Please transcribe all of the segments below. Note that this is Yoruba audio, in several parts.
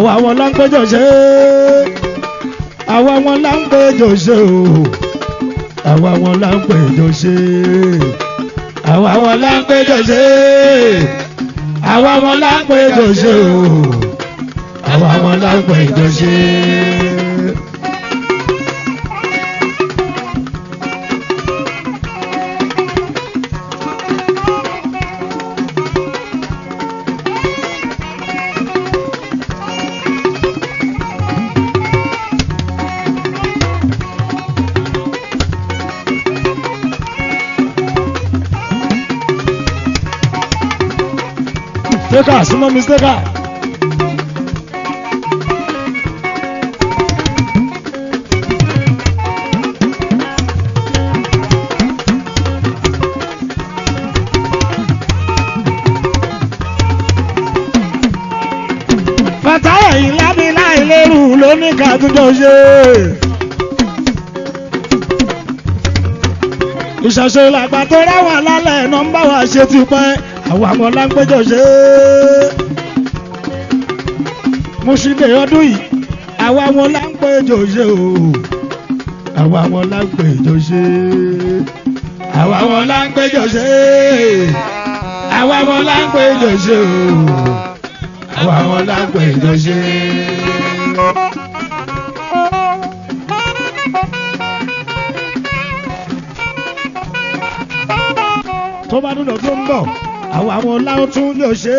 àwa wọn là ń péjọ ṣe àwa wọn là ń péjọ ṣe o àwa wọn là ń péjọ ṣe àwa wọn là ń péjọ ṣe àwa wọn là ń péjọ ṣe o àwa wọn là ń péjọ ṣe. Mistaker, small mistaker. Fàtáyà yìí lábí láì lérù lóní kàtúnjọ ṣe. Ìṣàṣe làgbà tó ráwà lálẹ́ nọ́mbà wa ṣe ti pẹ́. Àwọn àmọ́ láńpẹ́jọ ṣe mo ṣì dé ọdún yìí àwọn àmọ́ láńpẹ́jọ ṣe o àwọn àmọ́ láńpẹ́jọ ṣe àwọn àmọ́ láńpẹ́jọ ṣe àwọn àmọ́ láńpẹ́jọ ṣe o àwọn àmọ́ láńpẹ́jọ ṣe. tó bá dúdọ̀ tó ń bọ̀. Àwa wọn láwọn tún jọ ṣe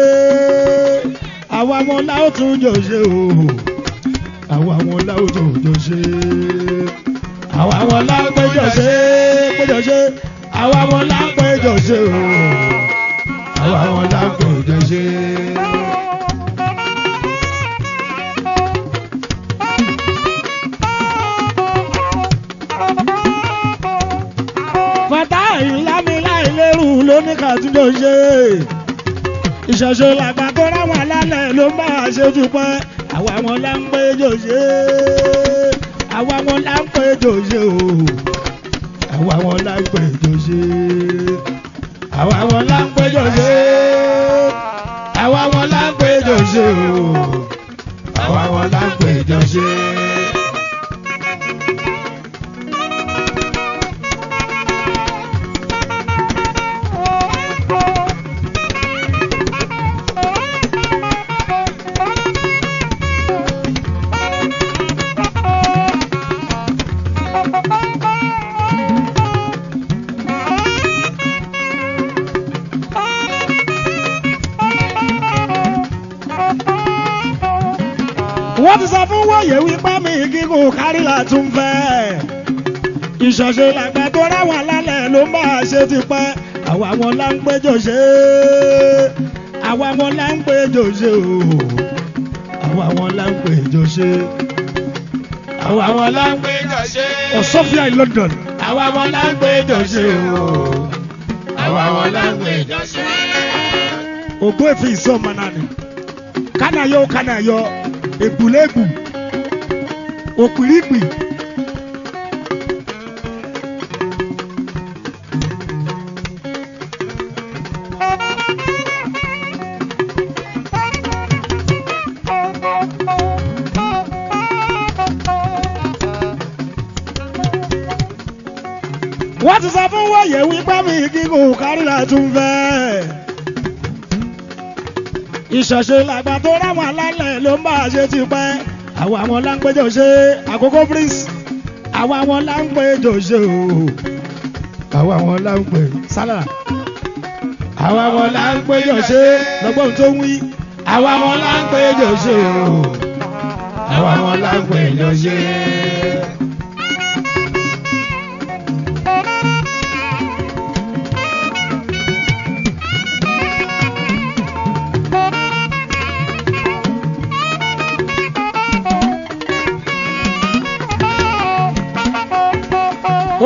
àwa wọn láwọn tún jọ ṣe o àwa wọn láwọn tún jọ ṣe àwa wọn láwọn péjọ ṣe àwa wọn láwọn péjọ ṣe o àwa wọn láwọn péjọ ṣe. Fàtáyì lámìláì lérù lóní kàtúndò ṣe ìṣẹ̀ṣe làgbà tó ráwọn alálẹ̀ ló ń bá a ṣe dúpẹ́ àwa wọn là ń péjọ ṣe àwa wọn là ń péjọ ṣe o àwa wọn là ń péjọ ṣe àwa wọn là ń péjọ ṣe àwa wọn là ń péjọ ṣe o àwa wọn là ń péjọ ṣe. Wọ́n ti sọ fún wọ́yẹ̀ wípé mi gígùn kárí látún fẹ́. Ìṣọ̀ṣe làgbà tó ráwà lálẹ́ ló ń bá a ṣe ti pẹ́. Àwa wọn là ń péjọ ṣe àwa wọn là ń péjọ ṣe o àwa wọn là ń péjọ ṣe àwa wọn là ń péjọ ṣe. Ọ̀sọ́fíà in London. Àwa wọn là ń péjọ ṣe o àwa wọn là ń péjọ ṣe. Ògbó èfi ìsọ̀mọ náà ni kánayọ ègbùlẹ́gbù òpìrípì. Wọ́n ti sọ fún wọ́yẹ̀ wípé mi gígùn kárí látún fẹ́. Ìṣẹ̀ṣe làgbà tó ráwọn alálẹ̀ ló ń bá a ṣe ti pẹ́. Àwa wọn là ń péjọ ṣe àkókò prince àwa wọn là ń péjọ ṣe o àwa wọn là ń pè sálà àwa wọn là ń péjọ ṣe lọ́gbọ́n tó ń wí àwa wọn là ń péjọ ṣe o àwa wọn là ń péjọ ṣe.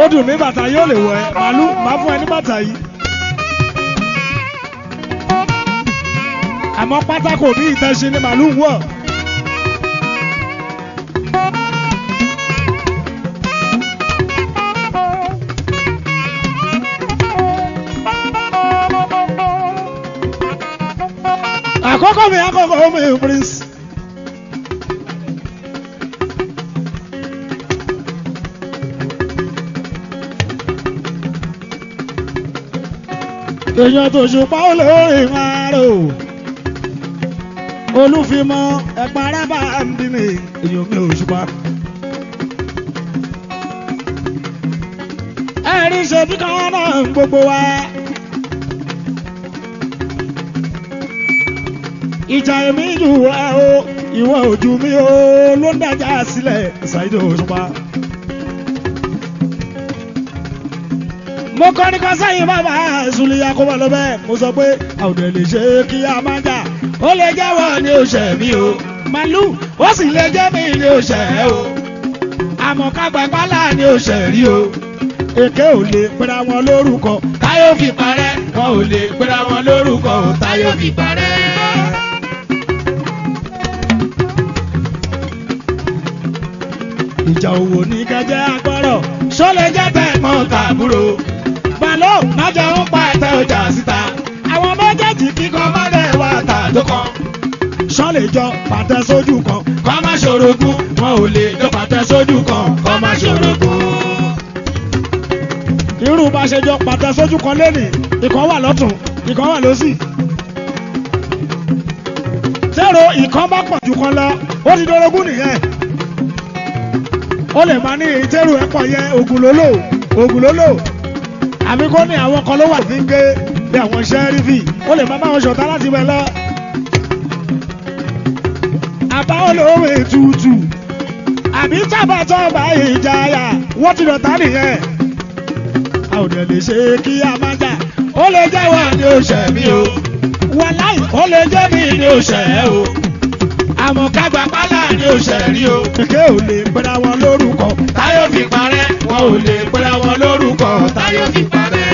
Ó dùn mí bàtà yóò lè wọ̀ ẹ́ màálù máa fún ẹ ní bàtà yìí. Àmọ́ pátákó bí ìtẹ̀sí ni màálù ń wọ̀. Àkọ́kọ́ mi prince. èèyàn tó ṣùpá olórin máa rò olúfimọ́ ẹ̀pà rábà ń bí mi èèyàn mi ò ṣùpá. ẹ̀rí ṣe bí kan náà gbogbo wa. ìjà èmi jù wá o ìwọ ojú mi o ló ń dájà sílẹ̀ Saheed Osupa. mo kọ́ ní kan sẹ́yìn bàbá Zuliya kó wà lọ́bẹ̀ mo sọ pé àwùjọ lè ṣe kí a máa jà ó lè jẹ́wọ́ ní òṣè mi o màlúù ó sì lè jẹ́ mi ní òṣè o àmọ́ kágbà pálá ní òṣè rí o èké ò lè pera wọn lórúkọ táyọ̀ fi parẹ́ wọn ò lè pera wọn lórúkọ táyọ̀ fi parẹ́. ìjà òwò ní kẹjẹ agbọ́rọ̀ ṣọlẹ̀ jẹ́ tẹ̀gbọ́n tàbúrò balo májọ ń pa ẹ̀tẹ̀ ọjà síta àwọn méjèèjì kíkọ́ mọ́lẹ̀ wà tàdó kan ṣọlẹ̀ jọ pàtẹ sójú kan kọ́ má ṣorogún wọn ò lè jọ pàtẹ sójú kan kọ́ má ṣorogún. irú bá ṣe jọ pàtẹ sójú kan lẹ́nìí ìkan wà lọ́tún ìkan wà lósì tẹ́rọ ìkan bá pọ̀ jù kan lọ ó ti dorogún nìyẹn. ó lè máa ní ìtẹ́rù ẹ̀pọ̀ yẹn ògùn lólò àbí kó ní àwọn kan ló wà fi ń gé bí àwọn ṣẹ́rífì ó lè máa wọn ṣọ̀tá láti bẹ̀ lọ. àbáwọ̀ lówó ètùtù àbí tábàtọ́ba ìjayà wọ́n ti dọ̀tá nìyẹn. a ò dẹ̀ lè ṣe kí a máa jà ó lè jẹ́ wà ní òṣè mi o wàláì ó lè jẹ́ mi ní òṣè o àmọ́ kágbà pálá ní òṣè rí o. èké ò lè pera wọn lórúkọ táyọ̀ fi parẹ́ wọn ò lè pera wọn lórúkọ táyọ̀ fi parẹ́.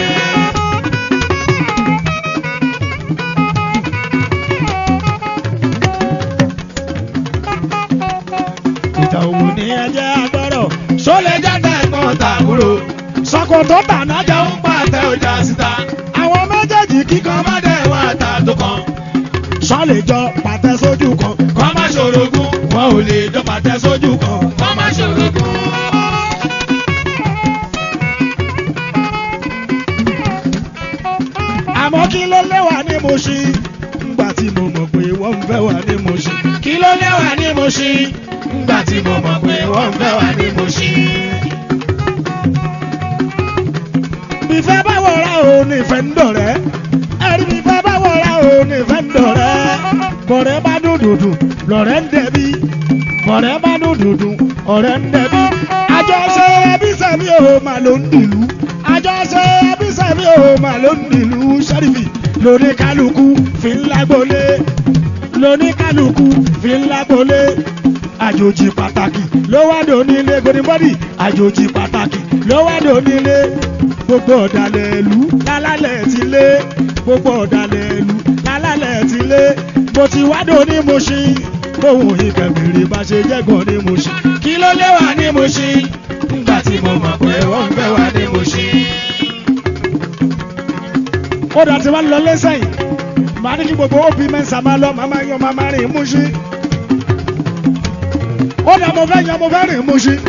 ìjà òwò ní ẹjẹ́ agbọ́rọ̀ ṣọlẹ̀ jáde ẹ̀gbọ́n tàbúrò sọkò tó tàná jẹ́ ń pàtẹ ọjà síta àwọn méjèèjì kíkan má dẹ̀ wá tàdó kan ṣọlẹ̀ jọ pàtẹ sójú kan kọ́ má ṣorogún wọn ò lè jọ pàtẹ sójú kan kọ́ má ṣorogún. àmọ́ kí ló léwà ní Mùṣín ńgbà tí mo mọ̀ pé wọ́n ń fẹ́ wà ní Mùṣín. kí ló léwà ní Mùṣín ńgbà tí mo mọ̀ pé wọ́n ń fẹ́ wà ní Mùṣín. bífẹ́ bá wọra o ní ìfẹ́ ń dọ̀rẹ́ ẹ̀rí bífẹ́ bá wọra o ní ìfẹ́ ń dọ̀rẹ́ bọ̀rẹ́ bá dúdùdù lọ̀rẹ́ ń dẹ̀bi bọ̀rẹ́ bá dúdùdù ọ̀rẹ́ ń dẹ̀bi àjọṣe ẹbí sẹ́mi ò mà ló ń dìlú àjọṣe ẹbí sẹ́mi ò mà ló ń dìlú Ṣẹ́rífì lóní kálukú fi ń lágbólé lóní kálukú fi ń lágbólé àjòjì pàtàkì ló wá dò nílé godinbọ́dì àjòjì pàtàkì ló wá dò nílé gbogbo ọ̀dàlẹ̀ ìlú lálálẹ̀ ti lé gbogbo ọ̀dàlẹ̀ ìlú lálálẹ̀ ti lé mo ti wá dò ní Mùṣín bóun ìkẹ̀mìrì bá ṣe jẹ́gàn ní Mùṣín. kí ló lé wà ní Mùṣín nígbà tí mo mọ̀ pé wọ́n ń fẹ́ wà ní Mùṣín. ó dà tí wọ́n lọ lẹ́sẹ̀yìn màá ní kí gbogbo òbí mẹ́sà máa lọ màmá yan màmá rìn Mùṣín. ó dà mo fẹ́ yan mo fẹ́ rìn Mùṣín.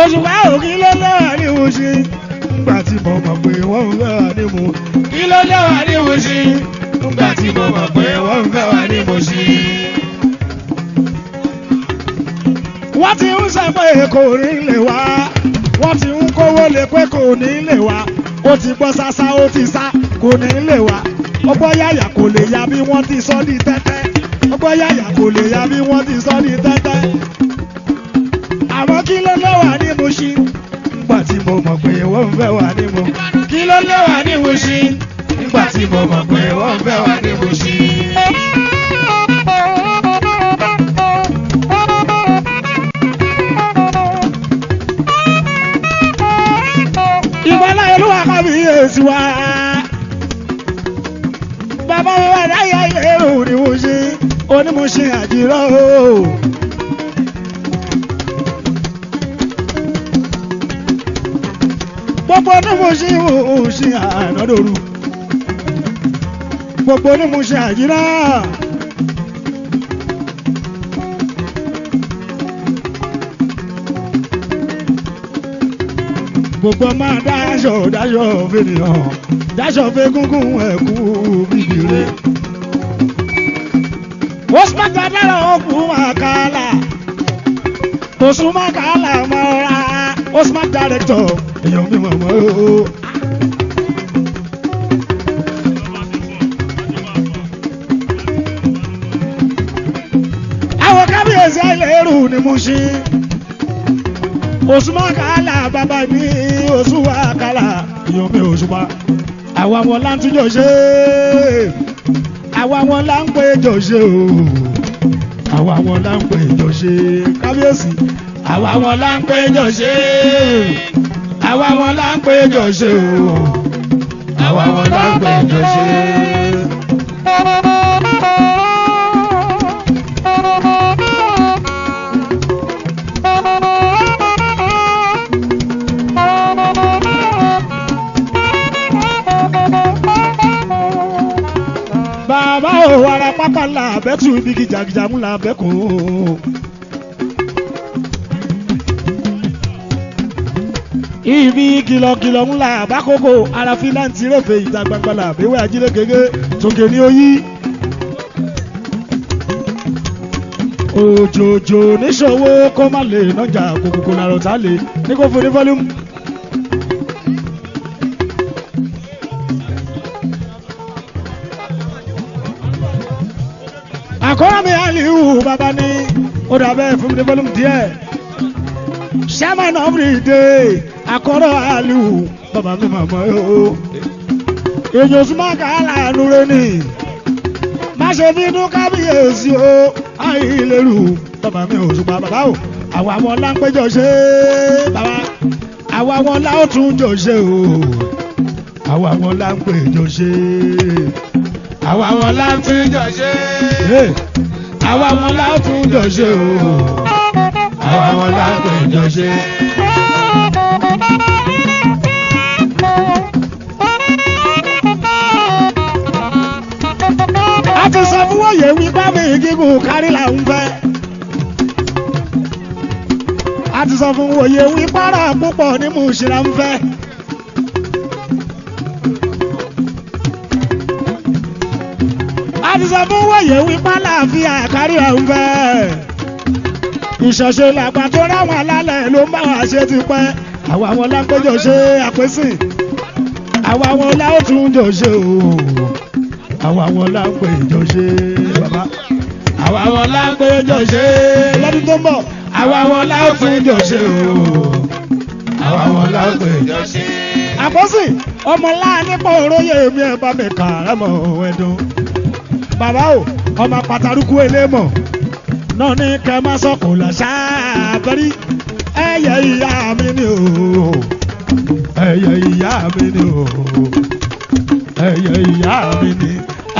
Òṣùpá òkì ló lẹ́wà ní Mùṣín nígbà tí mo mọ̀ pé wọ́n ń fẹ́ wà ní Mùṣín. kí ló lẹ́wà ní Mùṣín nígbà tí mo mọ̀ pé wọ́n ń fẹ́ wà ní Mùṣín. wọ́n ti ń sọ pé kò ní lè wá wọ́n ti ń kówó lé pé kò ní lè wá ó ti gbọ́ sásá ó ti sá kò ní lè wá ọgbọ́n yàyà kò lè ya bí wọ́n ti sọ ní tẹ́tẹ́ ọgbọ́n yàyà kò lè ya bí wọ́n ti sọ ní tẹ́tẹ́. àmọ́ kí ló lẹ́wà ní Mùṣín nígbà tí mo mọ̀ pé wọ́n ń fẹ́ wà ní Mùṣín. kí ló lẹ́wà ní Mùṣín nígbà tí mo mọ̀ pé wọ́n ń fẹ́ wà ní Mùṣín. ìbọ̀lá olúwa kábíyèsí wa bàbá mi wà láyé ìlérò ní Mùṣín onímùṣín àjírọ́ o. gbogbo ní mo ṣe òṣì ànádòru gbogbo ní mo ṣe àjírá. gbogbo máa dáṣọ fènìyàn dáṣọ fégúngún ẹ̀kú bìbìrè. Osman dáadáa ọkùnrin àkàlà Osman àkàlà mọ́ra Osman director èèyàn mi mọ̀ mọ́ o. àwọn kábíyèsí ẹlẹ́rù ni mo ṣe. Osman àkàlà bàbá mi Osupa àkàlà èèyàn mi Osupa. àwa wọn là ń túnjọ ṣe àwa wọn là ń péjọ ṣe o àwa wọn là ń péjọ ṣe kábíyèsí àwa wọn là ń péjọ ṣe àwa wọn là ń péjọ ṣe o àwa wọn là ń péjọ ṣe. bàbá ò wàrà pápá ńlá abẹ́tù ibi gìjàgìjà mú la abẹ́kùn. ibi kìlọ̀kìlọ̀ ńlá àbákòkò arafin náà ti rẹ̀fẹ̀ ìta gbangba la àbẹ̀wẹ̀ ajílẹ̀ gẹ́gẹ́ tókè ní oyí. òjòjò níṣòwò kó má lè nájà kòkòkò làrọ̀ tá lè ní kó fún ní fọ́lùmù. àkọ́rọ́ mi Aliu bàbá ní ó dàbẹ́ fún mi ní fọ́lùmù díẹ̀. Chairman of the day àkọ́rọ́ Aliu bàbá mi màmá yóò. èèyàn súnmọ́ kàálà nure ni má ṣe bínú kábíyèsí o àìlérù bàbá mi Òṣùpá bàbá o. àwa wọn là ń péjọ ṣe bàbá àwa wọn là ó tún jọ ṣe o àwa wọn là ń péjọ ṣe àwa wọn là ń péjọ ṣe àwa wọn là ó tún jọ ṣe o àwa wọn là ń péjọ ṣe. a ti sọ fún wọ́yẹ̀ wípé mi gígùn kárí là ń fẹ́. a ti sọ fún wọ́yẹ̀ wípé ara púpọ̀ ní mò ń ṣe là ń fẹ́. a ti sọ fún wọ́yẹ̀ wípé àlàáfíà kárí là ń fẹ́. ìṣọ̀ṣe làgbà tó ráwọn alálẹ̀ ló ń bá wa ṣe ti pẹ́. àwa wọn la ń péjọ ṣe àpésìn àwa wọn la ó tún jọ ṣe o àwa wọn la ń péjọ ṣe bàbá àwa wọn la ń péjọ ṣe lọ́dún tó ń bọ̀ àwa wọn la ó tún jọ ṣe o àwa wọn la ń péjọ ṣe. àpésìn ọmọ láàánú oróyè mi ẹ bá mi kà á mọ ẹdùn bàbá o ọmọ pàtàkì elémọ náà ní kẹ má sọkò làṣà bẹrí ẹyẹ ìyá mi ni o ẹyẹ ìyá mi ni o ẹyẹ ìyá mi ni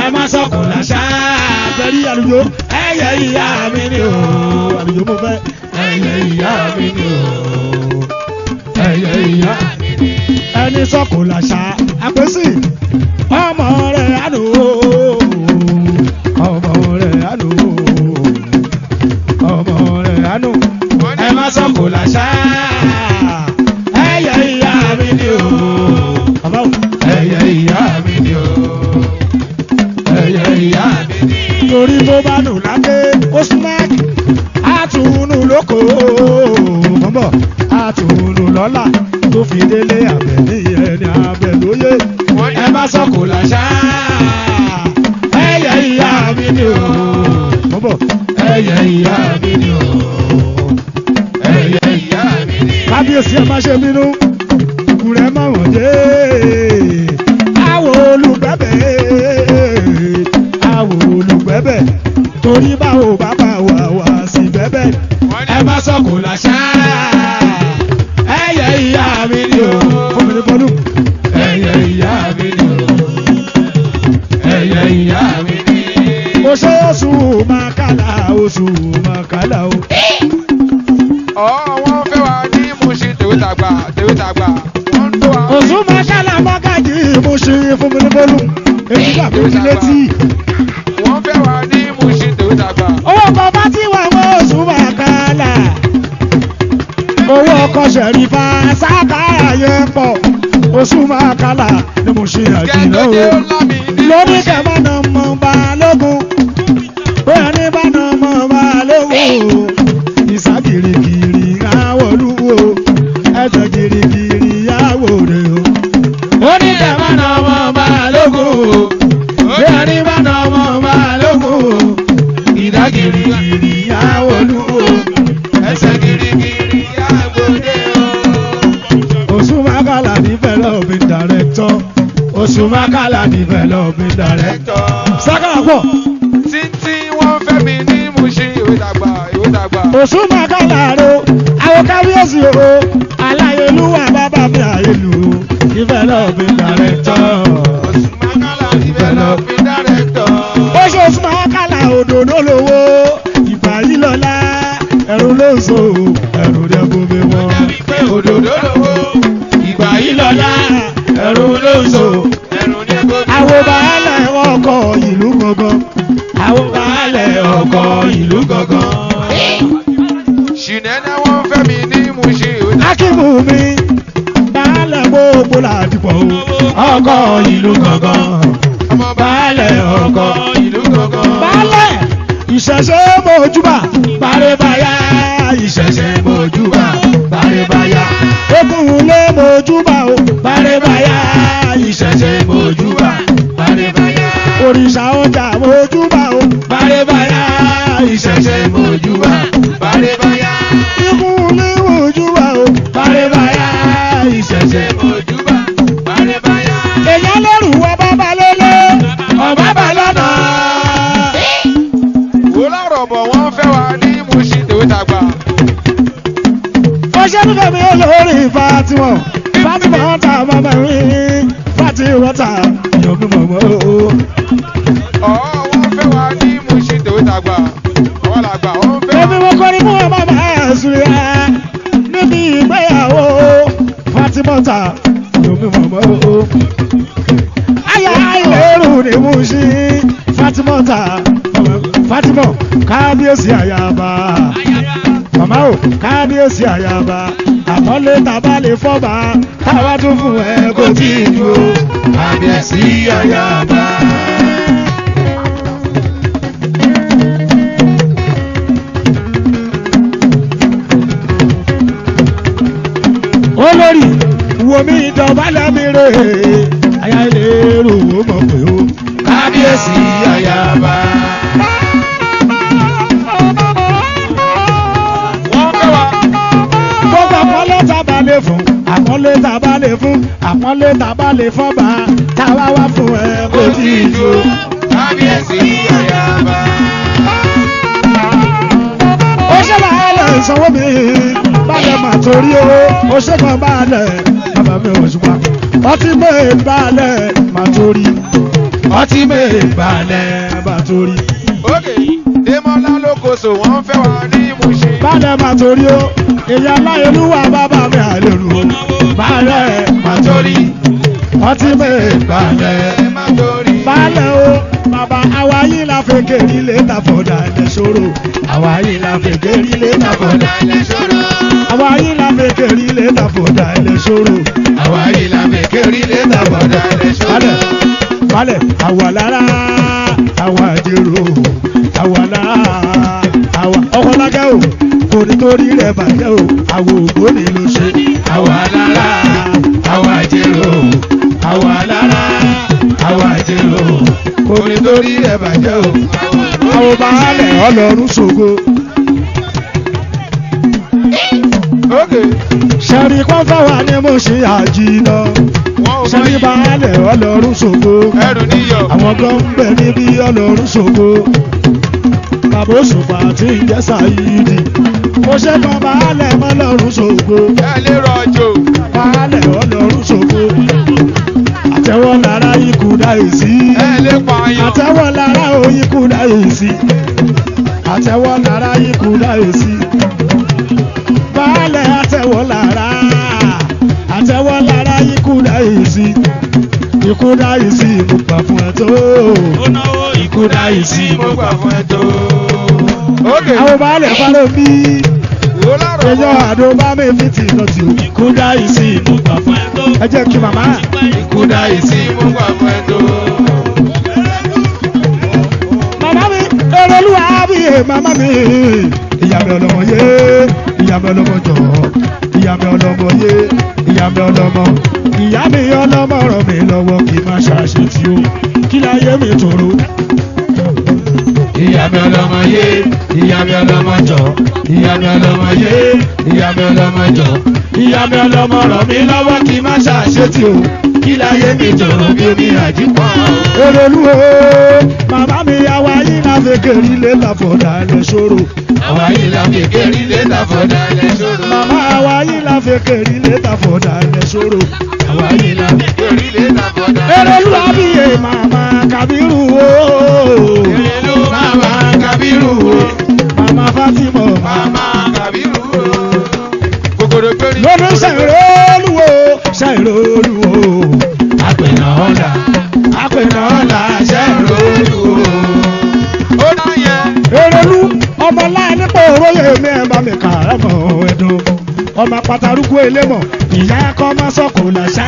ẹ má sọkò làṣà bẹrí àlùjọ ẹyẹ ìyá mi ni o àlùjọ mo fẹ́ ẹyẹ ìyá mi ni o ẹyẹ ìyá mi ni ẹni sọkò làṣà àpèsè ọmọ rẹ̀ àná ọmọ rẹ̀ àná ọmọ rẹ̀ àná ẹ má sọkò làṣà ẹyẹ ìyá mi ni o ẹyẹ ìyá mi ni o ẹyẹ ìyá mi ni. torí tó bá nù lákè ó súnmọ́ àtúnú lóko mọ́mọ́ àtúnú lọ́la tó fi délé abẹ ní ẹni abẹ lóye ẹ má sọkò làṣà ẹyẹ ìyá mi ni o mọ́mọ́ ẹyẹ ìyá mi ni o ẹyẹ ìyá mi ni. kábíyèsí ẹ má ṣe bínú kùrẹ́ má wọ̀n dé àwọ̀ olùgbẹ́bẹ̀ torí báwo bàbá wà sí bẹ́bẹ̀ ẹ má sọkò làṣà ẹyẹ ìyá mi ni o fún mi ní bọ́lú ẹyẹ ìyá mi ni o ẹyẹ ìyá mi ni. oṣooṣù màkàlà oṣù màkàlà o. wọ́n fẹ́ wá ní Mùṣín tèwe tàgbà wọ́n ń tó wa. ṣí fún mi ní bọ́ọ̀lù èyí dàbí ojú létí. wọ́n fẹ́ wà ní Mushin tó dàgbà. owó bàbá tí wà wọ́n oṣù bàkálà owó ọkọ̀ ṣẹ̀rífà sákàrà yẹn pọ̀ oṣù bàkálà ni mo ṣe àjìnà o lórí kẹfàánà mọ̀ balógun bóyá ní bàánà mọ̀ balógun ìsá gírígírí àwọ̀lúwo ẹ̀jẹ̀ gírígírí àwòrè o. ó ní kẹfàánà mọ̀ balógun bóyá ní bàánà mọ̀ balógun ìdá gírígírí àwọ̀lúwo ẹ̀jẹ̀ gírígírí àwòrè o. Osumakala developing director. Osumakala developing director. Sakala pọ̀. Títí wọ́n fẹ́ mi ní Mushin ìwé dàgbà ìwé dàgbà. Osumakala ro àwọn kábíyèsí o aláyélúwà bàbá mi àyèlú developing director. Osumakala developing director. Oṣù Osumakala òdòdó lówó ìgbà yìí lọ́la ẹ̀rù ló ń so ẹ̀rù dẹ̀ gómìn wọn. Òdòdó lówó ìgbà yìí lọ́la ẹ̀rù ló ń so. Àwọn baálẹ̀ ọkọ̀ ìlú gangan. Àwọn baálẹ̀ ọkọ̀ ìlú gangan. Ṣìnẹ́nẹ́ wọ́n fẹ́ mi ní Mushin ìwé dàgbà. Akíbù mi baálẹ̀ gbogbo làdìpọ̀ o. Ọkọ̀ ìlú gangan. Baálẹ̀ ọkọ̀ ìlú gangan. Baálẹ̀ ìṣẹ̀ṣe mojúbà bárẹ́báyá ìṣẹ̀ṣe mojúbà bárẹ́báyá. Ogunlé mojúbà o bárẹ́báyá ìṣẹ̀ṣe mojúbà bárẹ́báyá. Òrìṣà ọjà mojúbà o bárẹ́báyá ìṣẹ̀ṣe mojúbà bárẹ́báyá. Ogunlé mojúbà o bárẹ́báyá ìṣẹ̀ṣe mojúbà bárẹ́báyá. Èèyàn lẹ́rù wọ bàbá lélẹ̀ ọ̀bá bà lọ́nà. Wò lọ́rọ̀ bọ̀ wọ́n fẹ́ wà ní Mushin tó dàgbà. Ọṣẹ́ nífẹ̀ẹ́ mi olórí Fatima ta mama rí Fatima ta yọ̀bí mọ̀mọ́ o. Wọ́n fẹ́ wà ní Mushin tó dàgbà. Wọ́n làgbà wọ́n fẹ́. Èmi mo kọrin mú ọmọ bàbá ẹ̀sùn rẹ̀ níbi ìgbéyàwó Fatima ta yọ̀bí mọ̀mọ́ o. Àyà ìlérù ni Mushin Fatima ta Fatima kábíyèsí àyàbá. Màmá o kábíyèsí àyàbá àmọ́lé tàbá lè fọ́ba táwa tún fún ẹ kò tí ì dúró kábíyèsí àyàbá. Olórí wo mi dọ̀bálẹ̀ mi rè àyà ìlérò ó mọ̀ pé o kábíyèsí àyàbá. Àpọ́nlé tàbá lè fún àpọ́nlé tàbá lè fọ́ba táwa wá fún ẹ kò tí ì jó kábíyèsí àyàbá. Ó ṣe bàálẹ̀ ìsanwó mi bàálẹ̀ mà torí o ó ṣe kan bàálẹ̀ bàbá mi ò ṣùgbọ́n ọtí mẹ́ẹ̀ bàálẹ̀ mà torí ọtí mẹ́ẹ̀ bàálẹ̀ mà torí. Ókè Démọ́lá lókoṣò wọ́n fẹ́ wà ní Mushin. Bàálẹ̀ mà torí o èyí aláyélúwà bàbá mi àlèrú o bàálẹ̀ mà torí ọtí mẹ́ẹ̀ bàálẹ̀ má torí. Bàálẹ̀ o bàbá àwa yìí la fẹ́ kérí lé tàfọ̀dà ẹ̀ ṣòro àwa yìí la fẹ́ kérí lé tàfọ̀dà ẹ̀ ṣòro àwa yìí la fẹ́ kérí lé tàfọ̀dà ẹ̀ ṣòro àwa yìí la fẹ́ kérí lé tàfọ̀dà ẹ̀ ṣòro. Bàálẹ̀ àwa lára àwa àjèrò àwa lára àwa ọkọlágẹ́ o kò nítorí rẹ̀ bàjẹ́ o àwa ògbóni ló ṣe àwa lára àwa àjèrò àwa lára àwa àjèrò kò nítorí rẹ̀ bàjẹ́ o àwọn baálẹ̀ ọlọ́run ṣògo. Ṣẹ̀rí kan fáwa ni mo ṣe àjìnà ṣẹ̀rí baálẹ̀ ọlọ́run ṣògo àwọn kan ń bẹ níbi ọlọ́run ṣògo. Bàbá Òṣùpá tí ń jẹ́ Sàyídì mo ṣe kan baálẹ̀ ọlọ́run ṣògo. Baálẹ̀ ọlọ́run ṣògo àtẹ́wọ́ lára ikú dáìsí àtẹ́wọ́ lára ikú dáìsí àtẹ́wọ́ lára ikú dáìsí. Baálẹ̀ àtẹ́wọ́ lára ikú dáìsí ikú ikú dá yìí sí mo gbà fún ẹ tó. ó náwó ikú dá yìí sí mo gbà fún ẹ tó. àwọn baálẹ̀ fáró bí ẹjọ́ àdó bá mi fi tì lọ sí o. ikú dá yìí sí mo gbà fún ẹ tó. ẹ jẹ́ kí màmá. ikú dá yìí sí mo gbà fún ẹ tó. màmá mi Olúwa bí màmá mi. ìyá mi ọlọ́mọ yé ìyá mi ọlọ́mọ jọ ìyá mi ọlọ́mọ yé ìyá mi ọlọ́mọ ìyá mi ọlọ́mọ ràn mí lọ́wọ́ kí n má ṣàṣetì o kí láyé mi tòrò. ìyá mi ọlọ́mọ yé ìyá mi ọlọ́mọ jọ ìyá mi ọlọ́mọ yé ìyá mi ọlọ́mọ jọ ìyá mi ọlọ́mọ ràn mí lọ́wọ́ kí n má ṣàṣetì o kí láyé mi tòrò bí omi àjípọ̀. Olúwo màmá mi àwa yìí náà fi kéré létà fọ̀dà lẹ ṣòro. àwa yìí la fi kéré létà fọ̀dà lẹ ṣòro. màmá àwa yìí náà fi kéré létà fọ̀dà lẹ ṣòro. àwa yìí la fi kéré létà fọ̀dà lẹ ṣòro. Olúwa bí màmá Kábírù o. màmá Kábírù o. màmá Fátímọ̀. màmá Kábírù o. kòkòrò gbérí. lọ́dún ṣàìrò Olúwo ṣàìrò Olúwo. àpènà ọ̀la àpènà ọ̀la ṣàìrò Olúwo. ó náà yẹ. Erelu ọmọ láàánú pé òróyè mi ẹ̀ bá mi kà á mọ̀ ẹ̀dùn. ọmọ pàtàkùn elémọ̀ ìyá ẹ̀kọ́ máa sọ̀kò làṣà.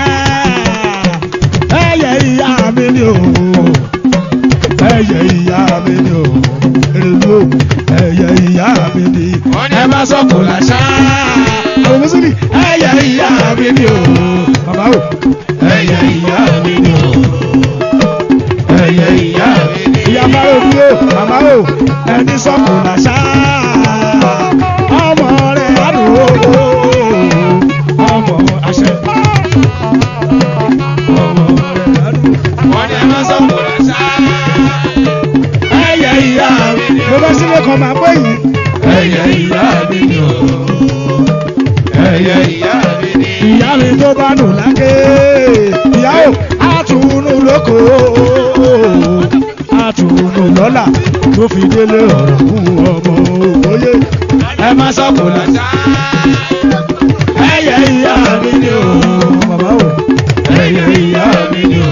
ẹ̀yẹ ìyá mi ni o. ẹ̀yẹ ìyá mi ni o. Erelu ẹ̀yẹ ìyá mi ni. ẹ má sọ̀kò làṣà. àwọn mùsùlùmí ẹ̀yẹ ìyá mi ni o. bàbá o. ẹyẹ ìyá mi ni o. ẹyẹ ìyá mi ni. ìyá bá òbí o màmá o ẹni sọ̀kò làṣà. ọmọ rẹ̀ adùn o. ọmọ àṣẹ. ọmọ rẹ̀ adùn. wọ́n ní ẹ má sọ̀kò làṣà. ẹyẹ ìyá mi ni o. mo bá sílé kan máa pé yìí. ẹyẹ ìyá mi ni o. ẹyẹ ìyá mi ni. ìyá mi tó bá nù lákè. ìyá o àtúnú lóko. àtúnú lọ́la tó fi délé ọ̀rọ̀ fún ọmọ òye. ẹ má sọ̀kò làṣà. ẹyẹ ìyá mi ni o. bàbá o. ẹyẹ ìyá mi ni o.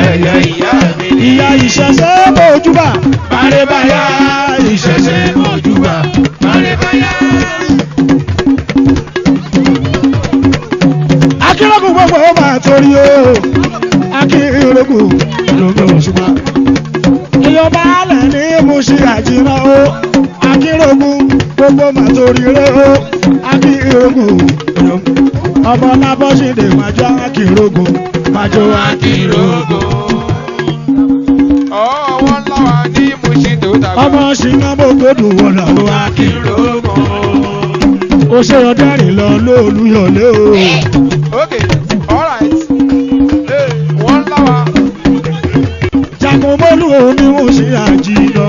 ẹyẹ ìyá mi ni. ìyá ìṣẹ̀ṣẹ̀ mojúbà. bárẹ́báyá ìṣẹ̀ṣẹ̀ mojúbà. bárẹ́báyá. akérògùn gbogbo ó máa torí o. akérògùn lómi òṣùpá. èèyàn bá lẹ̀ ní Mùṣí àjìnà o. akérògùn gbogbo máa torí rẹ o. akérògùn ọmọ lábọ́sídé májọ akérògùn májọ akérògùn. ọwọ́ ńlá wa ní Mùṣí tó dàgbà. ọmọ ṣìnà gbogbo wọ̀nà o. akérògùn. ó ṣe ọdẹ́rìn lọ lóòlùyọ̀lé o. Okay, alright. Hey, wọ́n láwa. jagunmọ́lù omi Mùṣí àjìnà.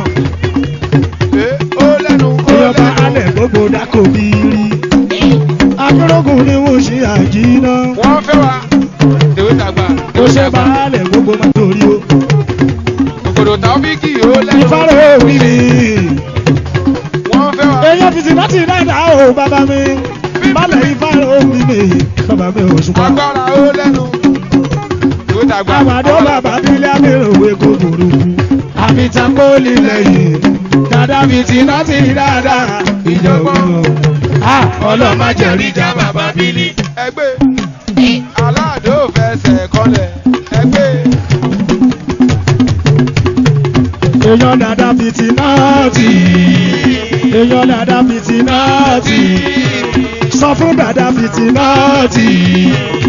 Ó lẹ́nu. èèyàn bá alẹ̀ gbogbo dákò bírí. akérògùn ni Mùṣí àjìnà. Wọ́n fẹ́ wa. Tèwé tàgbà. ó ṣe bá alẹ̀ gbogbo máa torí o. Òkòdò Taofiki ó lẹ́nu. ìfárò mi ni. Wọ́n fẹ́ wa. èèyàn fìtì láti dáadáa o bàbá mi. balẹ̀ ìfárò mi ni bàbá mi Òṣùpá. Agbára ó lẹ́nu. Tèwé tàgbà. àwàdó bàbá bílẹ̀ abẹ́rẹ́wé kò burúkú. àbítan pólì lẹ́yìn. dáadáa fìtì láti dáadáa. ìjọba ọlọ́mọ jẹ̀rí ìjà bàbá bílí. Ẹgbẹ́. Aláàdó fẹsẹ̀ kọlẹ̀. Ẹgbẹ́. èèyàn dáadáa fìtì náà tì. èèyàn dáadáa fìtì náà tì. sọ fún dáadáa fìtì náà tì.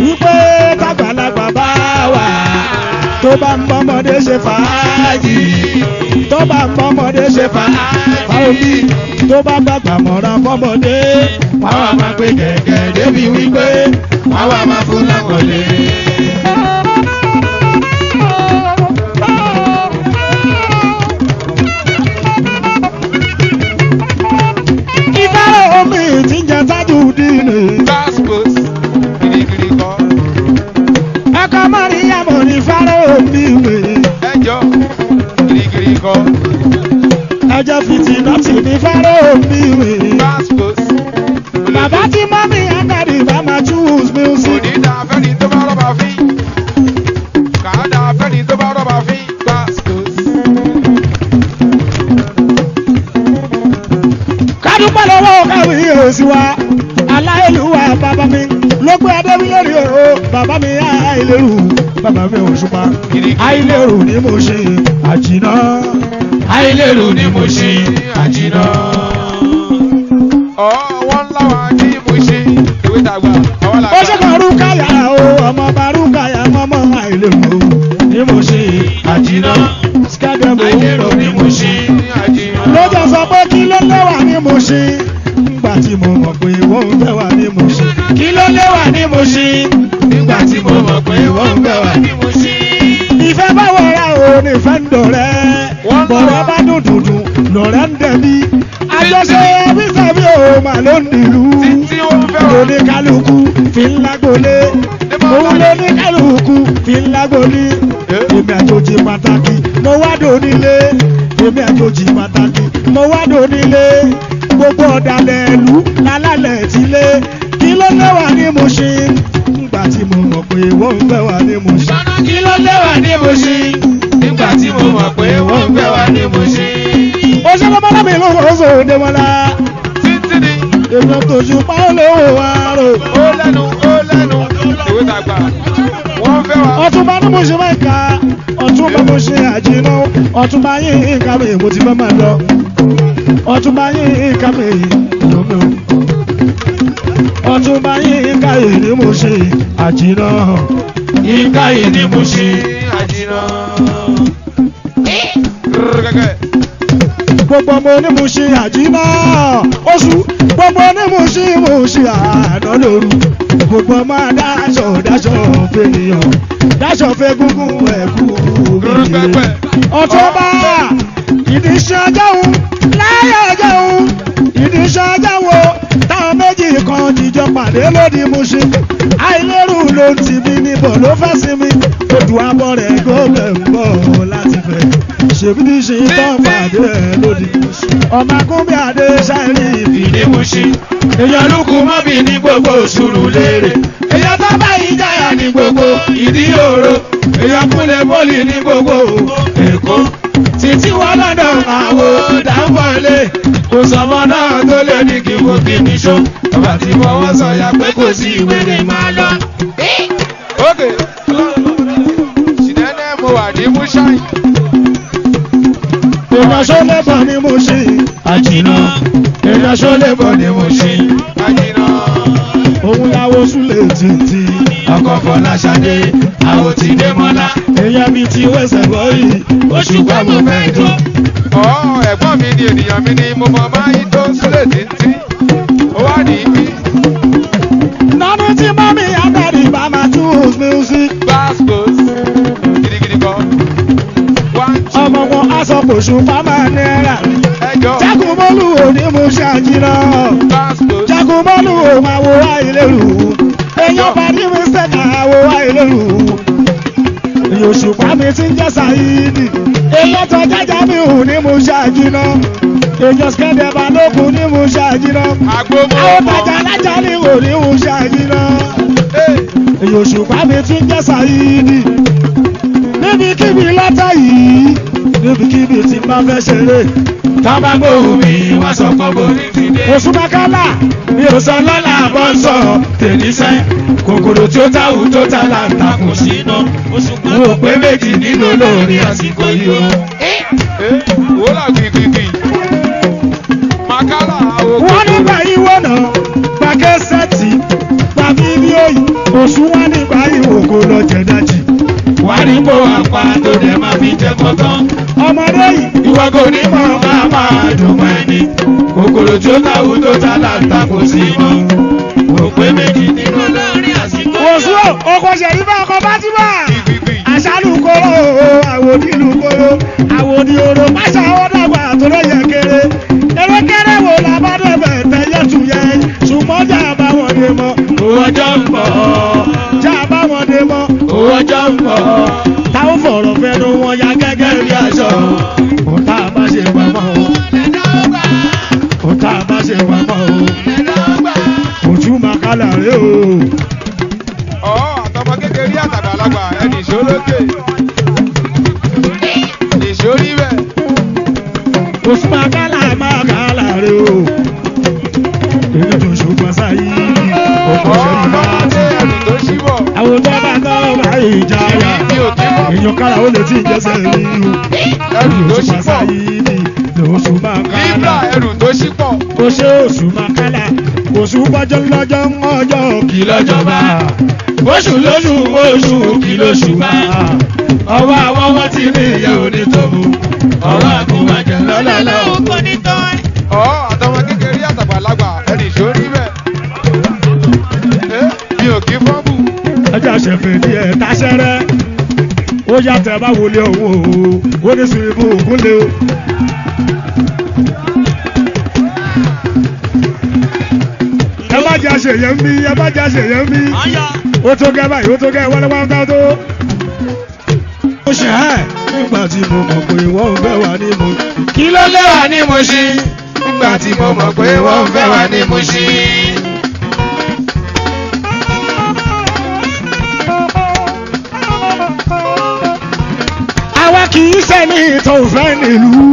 wípé tàgbàlagbà bá wà. tó bá ń bọ́mọdé ṣe fàájì. tó bá ń bọ́mọdé ṣe fàájì. tó bá gbàgbà mọ̀ra fọ́mọdé. wọ́n wá máa gbé gẹ̀gẹ̀ débi wípé wọ́n wá máa fún lákọ̀ọ́lé. ìfárò omi tí ń jẹ tájú dínì. Passport. Girigiri kọ́. ẹ̀kọ́ mọ́ríyàmọ̀ ní ìfárò omi wè. Ẹjọ́. Girigiri kọ́. ẹjọ́ fìtì náà tì ní ìfárò omi wè. Passport. bàbá tí mọ́mí ẹ̀ńdàdì bá máa choose music. Òní dá fẹ́ni tó bá rọ́bà kábíyèsí wa aláìlúwa bàbá mi ló gbé adébí lórí o bàbá mi àìlérù bàbá mi Òṣùpá àìlérù ni mo ṣe àjìnà àìlérò ni mo ṣe àjìnà. wọ́n láwa ní mo ṣe ìwé tàgbà àwọn làgbà. ó ṣe kàn rúkàyà o ọmọ bá rúkàyà mọ́mọ́ àìlérù ni mo ṣe àjìnà skademo àìlérò ni mo ṣe àjìnà. lọ́jọ́ sọ pé kí ló lẹ́wà ni mo ṣe nígbà tí mo mọ̀ pé wọ́n ń fẹ́ wà ní mo ṣe. kí ló léwà ní mo ṣe nígbà tí mo mọ̀ pé wọ́n ń bẹ̀ wá ní mo ṣe. ìfẹ́ bá wọra o ní ìfẹ́ ń dọ̀rẹ́ bọ̀rẹ́ bá dùn dùndùn lọ̀rẹ́ ń dẹ̀bi àjọṣe bísàbí o mà ló ń dìlú tí ó ń fẹ́ wà. lóní kálukú fi ń lágbolé òun lóní kálukú fi ń lágbolé èmi àjòjì pàtàkì mo wá dònílé èmi àjòjì pàtàkì mo wá dònílé gbogbo ọ̀dàlẹ̀ ìlú lálálẹ̀ ìtílé kí ló lẹ́wà ní mo ṣe nígbà tí mo mọ̀ pé wọ́n ń fẹ́ wà ní mo ṣe. kí ló léwà ní mo ṣe nígbà tí mo mọ̀ pé wọ́n ń bẹ̀ wá ní mo ṣe. ó ṣe lọ́mọdé mi lóko ó sòde mọ́lá títí ni èèyàn tó ṣe pa ó lówó àárò. ó lẹ́nu ìwé tàgbà wọ́n fẹ́ wà. ọ̀túnba ní mo ṣe máa ń ka ọ̀túnba mo ṣe àjìnà ọ̀túnba yín nǹkan mi mo ti fẹ́ máa lọ ọ̀túnba yín nǹkan mi lómi o ọ̀túnba yín nǹkan yìí ni mo ṣe àjìnà yínká yìí ni mo ṣe àjìnà. gẹ́gẹ́ gbogbo ọmọ onímù ṣe àjìnà oṣù gbogbo onímù ṣe àná lóru gbogbo ọmọ dáṣọ fènìyàn dáṣọ fẹ́ gúngún ẹ̀kú òbí ọ̀túnba ìdí iṣẹ́ ọjọ́hun láyé ọjọ́hun ìdí iṣẹ́ ọjọ́hun táwọn méjì kan jíjọ pàdé lódì Mùṣín àìlérù ló ń tì mí níbọ̀ ló fẹ́ sí mi odò abọ́ rẹ̀ gómẹ̀ ń bọ̀ láti fẹ́ ṣèbí ní ṣe tán pàdé ẹ̀ lódì Mùṣín ọmọ akúnbí adé ṣáìrì ìdí Mùṣín èèyàn lukú mọ́bì ní gbogbo òṣùrù léèrè èèyàn tó bá yí jáyà ní gbogbo ìdí òro èèyàn kúnlẹ̀ bọ́ọ̀lì ní gbogbo Èkó títí wọn lọ́dọ̀ àwò dáńfọ̀lé kò sọmọ náà tó lé ní kí wọ́n kí ní ṣó bàbá tí fọwọ́ sọ̀yà pé kò sí ìwé ni máa lọ. ókè ṣìnẹ́nẹ́ mo wà ní Mùṣáì. èèyàn ṣọlẹ̀ bọ̀ ni Mùṣín àjìnà èèyàn ṣọlẹ̀ bọ̀ ni Mùṣín àjìnà. òun làwọn súlẹ̀ títí ọkọ̀ Fọláṣadé àwọn ti dé mọ́lá èèyàn mi ti wẹ̀sẹ̀ bọ́ yìí Òṣùpá mo fẹ́ jó. ẹ̀gbọ́n mi ni ènìyàn mi ni mo mọ máa ń tó sílẹ̀ títí ó wà ní ibi. nánú tí mọ́mí àtàrí bá máa choose music gbàgbós gidigidi kan. ọmọ wọn aṣọ Òṣùpá máa náírà ẹjọ́ jákùmọ́lù òní mo ṣe àjìnà gbàgbós. jákùmọ́lù ò máa wo àìlérù èèyàn parí mi sẹ́ka wo àìlérù èèyàn Òṣùpá mi ti ń jẹ́ Sàídì èèyàn tó jájá mi ò ní mo ṣe àjìnà èèyàn skẹ́dẹ̀ balógun ní mo ṣe àjìnà agbóhùn àwọn ọmọ. tajà alájà ní wò ní mo ṣe àjìnà èèyàn Òṣùpá mi ti ń jẹ́ Sàídì níbikíbi látà yìí níbikíbi tí n bá fẹ́ ṣeré tábà gbóhùn mi wá sọ pé bó ní ti dé. Òṣùpá kálá mi ò sọ lọ́la bọ́ ń sọ tèníṣẹ́ kòkòrò tí ó táwù tó ta là ń takùn síná Òṣùpá mo pé méjì nínú olórí àsìkò yìí o. wò lá gbìgbìgbì. màkàlà àwọn wọ́n nígbà ìwọ náà gba kẹ́sẹ̀tì gba fídíò yìí oṣù wọn nígbà ìwò kò lọ jẹ̀dájì. wà á rí bó apá tó dẹ̀ máa fi jẹ kọ̀ọ̀kan. ọmọdé yìí ìwọ kò ní mọ̀ máa máa dùn mọ́ ẹni kòkòrò tí ó táwù tó ta là ń takùn síná mo pé méjì nínú olórí àsìkò yìí o. oṣù ọkọ̀ ṣẹ̀rífà ọkọ̀ Fátímà àṣàlù kóró àwòdì ìlú kóró àwòdì òrò máṣá ọ̀dàgbà tó lóye kéré erékéré wo làbádẹ́bẹ̀ tẹ́yẹ tuyẹ ṣùgbọ́n jà bá wọn dé mọ́ owó ọjọ́ ń bọ̀ jà bá wọn dé mọ́ owó ọjọ́ ń bọ̀ táwọn fọ̀rọ̀ fẹ́nu wọn ya gẹ́gẹ́ bí aṣọ òun tá a bá ṣe pamọ́ o òun tá a bá ṣe pamọ́ o èèyàn kára ó lè tí ì jẹ́sẹ̀ rí o. ẹrù tó ṣí Òṣùpá pọ̀ Sáyídì lóṣù máa libra kálá. ẹrù tó ṣí pọ̀ Ó ṣe oṣù máa kálá. Oṣù gbọ́jọ́ lọ́jọ́ ọjọ́ kì lọ́jọ́ bá. Oṣù lóṣù oṣù kì lóṣù bá. Ọwọ́ àwọn ọmọ tí ní ìyá òní tó mú. Ọwọ́ àgùnbàjẹ́ lọ́lọ́lọ́. àtọmọ kékeré àtàgbàlagbà ẹnì ìṣòrí bẹ́ẹ̀ mi ò kí fọ́ọ̀mù Ẹja ṣẹ̀fẹ̀ ní ẹ̀ táṣẹ́rẹ́. Ó yàtọ̀ bá wọlé owó o. Ó ní sùn ibú ògúnlé o. Ẹ má jẹ́ àṣeyẹ ń bí, ẹ má jẹ́ àṣeyẹ ń bí. Ó tó gẹ́ báyìí, ó tó gẹ́ wọ́n lọ́wọ́ ń dá tó. Ó ṣe ẹ́ nígbà tí mo mọ̀ pé wọ́n ń fẹ́ wà ní mo. Kí ló lé wa ní Mushin? Nígbà tí mo mọ̀ pé wọ́n ń fẹ́ wa ní Mushin. Àwa kì í ṣẹ́ni tó fẹ́ nílùú.